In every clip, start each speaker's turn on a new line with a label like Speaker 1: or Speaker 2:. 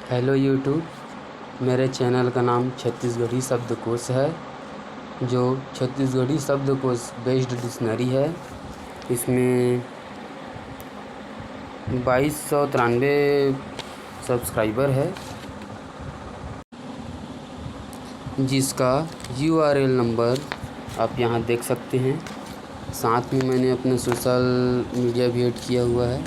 Speaker 1: Hello YouTube. मेरे channel का नाम छत्तीसगढ़ी शब्दकोश है, जो छत्तीसगढ़ी शब्दकोश बेस्ड डिक्शनरी है। इसमें 2293 सब्सक्राइबर है, जिसका URL नंबर आप यहाँ देख सकते हैं। साथ में मैंने अपना सोशल मीडिया भी ऐड किया हुआ है।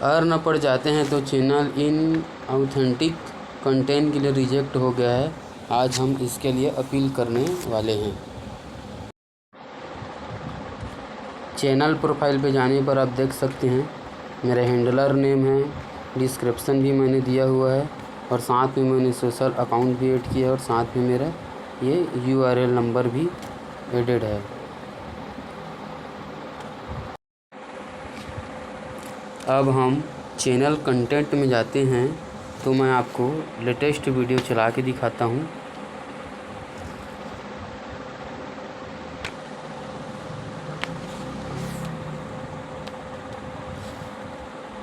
Speaker 1: अर्न पड़ जाते हैं तो चैनल इन ऑथेंटिक कंटेंट के लिए रिजेक्ट हो गया है। आज हम इसके लिए अपील करने वाले हैं। चैनल प्रोफाइल पे जाने पर आप देख सकते हैं मेरा हैंडलर नेम है, डिस्क्रिप्शन भी मैंने दिया हुआ है और साथ में मैंने सोशल अकाउंट भी ऐड किया है और साथ में मेरा ये URL नंबर भी एडेड है। अब हम चैनल कंटेंट में जाते हैं तो मैं आपको लेटेस्ट वीडियो चला के दिखाता हूँ।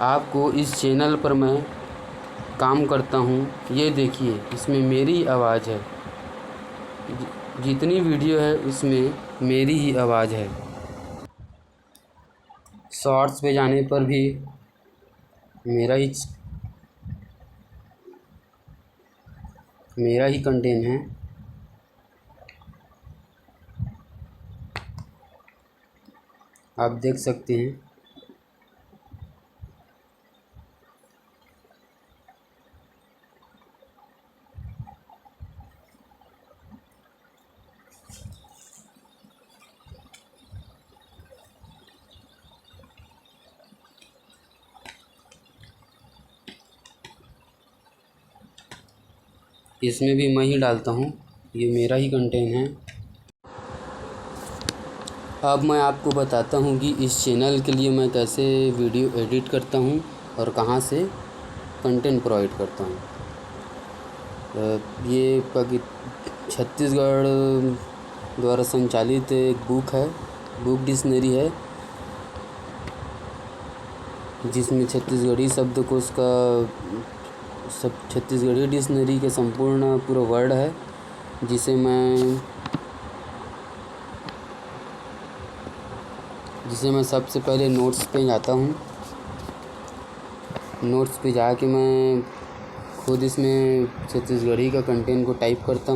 Speaker 1: आपको इस चैनल पर मैं काम करता हूँ, ये देखिए इसमें मेरी आवाज़ है। जितनी वीडियो है उसमें मेरी ही आवाज़ है। शॉर्ट्स पे जाने पर भी मेरा ही कंटेंट है। आप देख सकते हैं। इसमें भी मैं ही डालता हूँ, ये मेरा ही कंटेंट है। अब मैं आपको बताता हूँ कि इस चैनल के लिए मैं कैसे वीडियो एडिट करता हूँ और कहाँ से कंटेंट प्रोवाइड करता हूँ। ये छत्तीसगढ़ द्वारा संचालित एक बुक डिक्शनरी है, जिसमें छत्तीसगढ़ी शब्दकोश का छत्तीसगढ़ी डिक्शनरी के संपूर्ण पूरा वर्ड है, जिसे मैं सबसे पहले नोट्स पे जाता हूँ। नोट्स पे जाके मैं खुद इसमें छत्तीसगढ़ी का कंटेंट को टाइप करता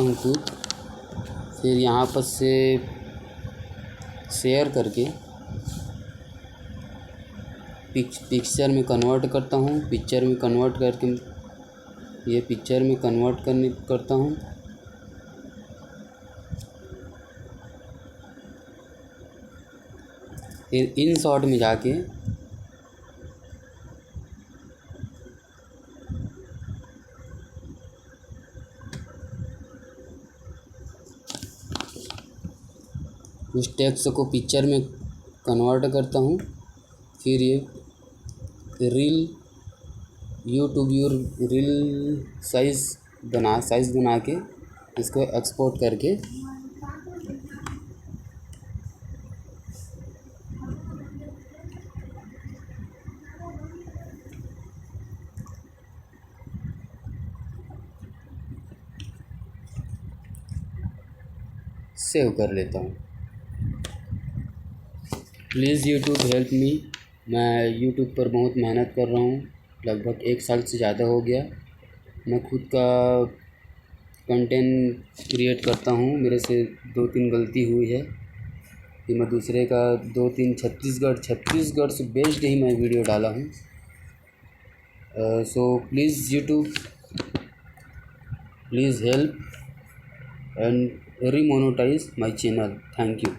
Speaker 1: हूँ खुद। फिर यहाँ पर से शेयर करके पिक्चर में कन्वर्ट करता हूँ। पिक्चर में कन्वर्ट करता हूँ। फिर इन शॉर्ट में जाके उस टेक्स्ट को पिक्चर में कन्वर्ट करता हूँ। फिर ये रील साइज़ बना के इसको एक्सपोर्ट करके सेव कर लेता हूँ। Please YouTube help me. मैं यूट्यूब पर बहुत मेहनत कर रहा हूँ, लगभग 1 साल से ज़्यादा हो गया। मैं खुद का कंटेंट क्रिएट करता हूँ। मेरे से 2-3 गलती हुई है कि मैं दूसरे का 2-3 छत्तीसगढ़ से बेस्ड ही मैं वीडियो डाला हूँ। So please YouTube, please help and remonetize my channel. Thank you.